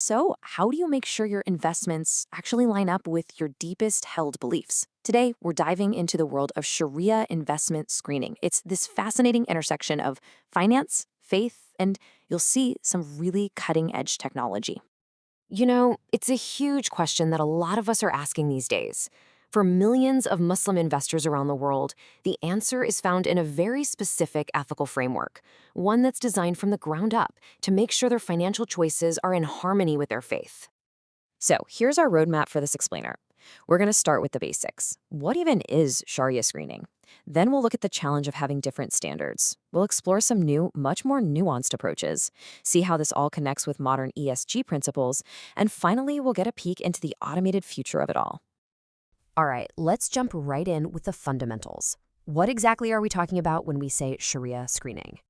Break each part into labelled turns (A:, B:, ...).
A: So, how do you make sure your investments actually line up with your deepest held beliefs? Today, we're diving into the world of Sharia investment screening. It's this fascinating intersection of finance, faith, and you'll see some really cutting edge technology.
B: It's a huge question that a lot of us are asking these days. For millions of Muslim investors around the world, the answer is found in a very specific ethical framework, one that's designed from the ground up to make sure their financial choices are in harmony with their faith. So, here's our roadmap for this explainer. We're going to start with the basics. What even is Sharia screening? Then we'll look at the challenge of having different standards. We'll explore some new, much more nuanced approaches, see how this all connects with modern ESG principles, and finally, we'll get a peek into the automated future of it all. All right, let's jump right in with the fundamentals. What exactly are we talking about when we say Sharia screening?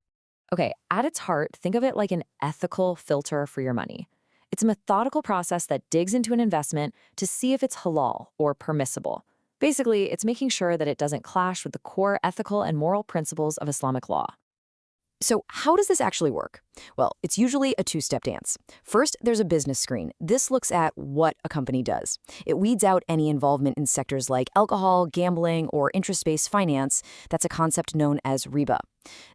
B: Okay, at its heart, think of it like an ethical filter for your money. It's a methodical process that digs into an investment to see if it's halal or permissible. Basically, it's making sure that it doesn't clash with the core ethical and moral principles of Islamic law. So, how does this actually work? Well, it's usually a two-step dance. First, there's a business screen. This looks at what a company does. It weeds out any involvement in sectors like alcohol, gambling, or interest-based finance. That's a concept known as riba.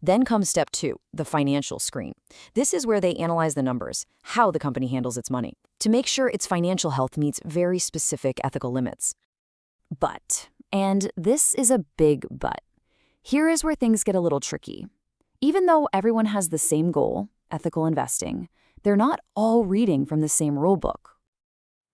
B: Then comes step two, the financial screen. This is where they analyze the numbers, how the company handles its money, to make sure its financial health meets very specific ethical limits. But, and this is a big but, here is where things get a little tricky. Even though everyone has the same goal, ethical investing, they're not all reading from the same rulebook.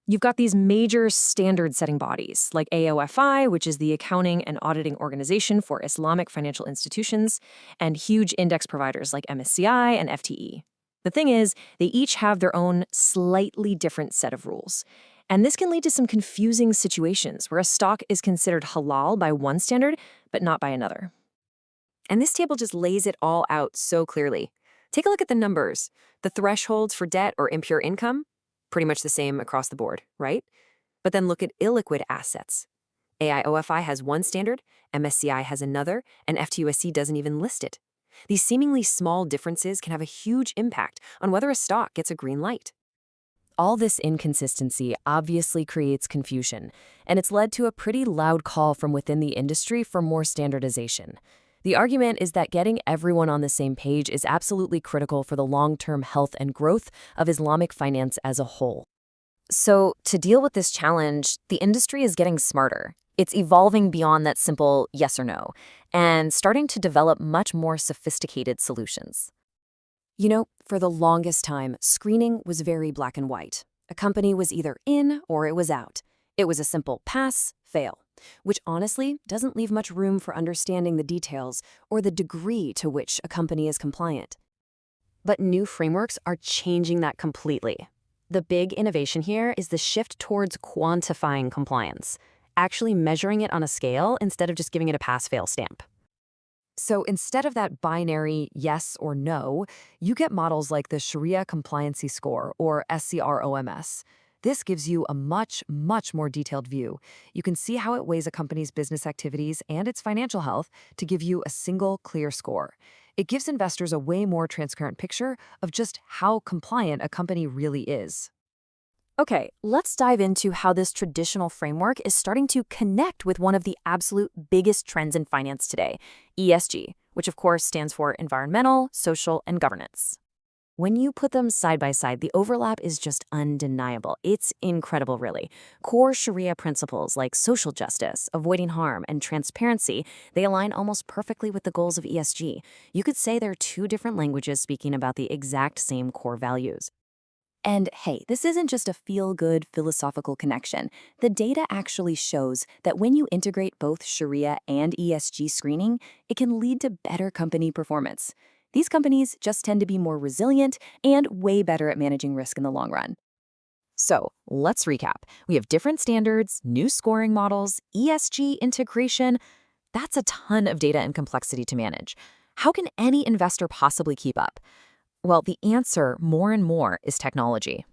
B: You've got these major standard-setting bodies, like AOFI, which is the accounting and auditing organization for Islamic financial institutions, and huge index providers like MSCI and FTE. The thing is, they each have their own slightly different set of rules. And this can lead to some confusing situations where a stock is considered halal by one standard, but not by another. And this table just lays it all out so clearly. Take a look at the numbers. The thresholds for debt or impure income, pretty much the same across the board, right? But then look at illiquid assets. AIOFI has one standard, MSCI has another, and FTUSC doesn't even list it. These seemingly small differences can have a huge impact on whether a stock gets a green light. All this inconsistency obviously creates confusion, and it's led to a pretty loud call from within the industry for more standardization. The argument is that getting everyone on the same page is absolutely critical for the long-term health and growth of Islamic finance as a whole. So, to deal with this challenge, the industry is getting smarter. It's evolving beyond that simple yes or no, and starting to develop much more sophisticated solutions. For the longest time, screening was very black and white. A company was either in or it was out. It was a simple pass, fail, which honestly doesn't leave much room for understanding the details or the degree to which a company is compliant. But new frameworks are changing that completely. The big innovation here is the shift towards quantifying compliance, actually measuring it on a scale instead of just giving it a pass-fail stamp. So instead of that binary yes or no, you get models like the Sharia Compliancy Score, or SCROMS. This gives you a much, much more detailed view. You can see how it weighs a company's business activities and its financial health to give you a single, clear score. It gives investors a way more transparent picture of just how compliant a company really is. Okay, let's dive into how this traditional framework is starting to connect with one of the absolute biggest trends in finance today, ESG, which of course stands for environmental, social, and governance. When you put them side by side, the overlap is just undeniable. It's incredible, really. Core Sharia principles like social justice, avoiding harm, and transparency, they align almost perfectly with the goals of ESG. You could say they're two different languages speaking about the exact same core values. And hey, this isn't just a feel-good philosophical connection. The data actually shows that when you integrate both Sharia and ESG screening, it can lead to better company performance. These companies just tend to be more resilient and way better at managing risk in the long run. So let's recap. We have different standards, new scoring models, ESG integration. That's a ton of data and complexity to manage. How can any investor possibly keep up? Well, the answer, more and more, is technology.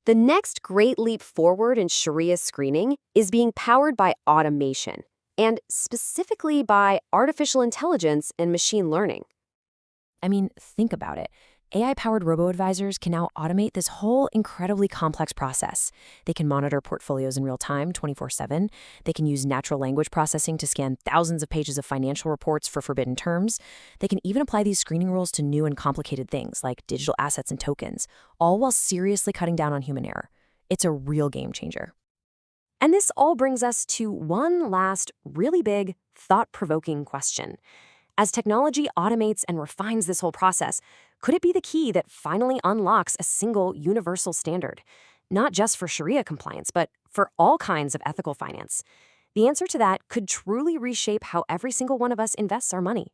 B: The next great leap forward in Sharia screening is being powered by automation, and specifically by artificial intelligence and machine learning. I mean, think about it.
A: AI-powered robo-advisors can now automate this whole incredibly complex process. They can monitor portfolios in real time, 24/7. They can use natural language processing to scan thousands of pages of financial reports for forbidden terms. They can even apply these screening rules to new and complicated things like digital assets and tokens, all while seriously cutting down on human error. It's a real game changer. And this all brings us to one last really big, thought-provoking question. As technology automates and refines this whole process, could it be the key that finally unlocks a single universal standard? Not just for Sharia compliance, but for all kinds of ethical finance. The answer to that could truly reshape how every single one of us invests our money.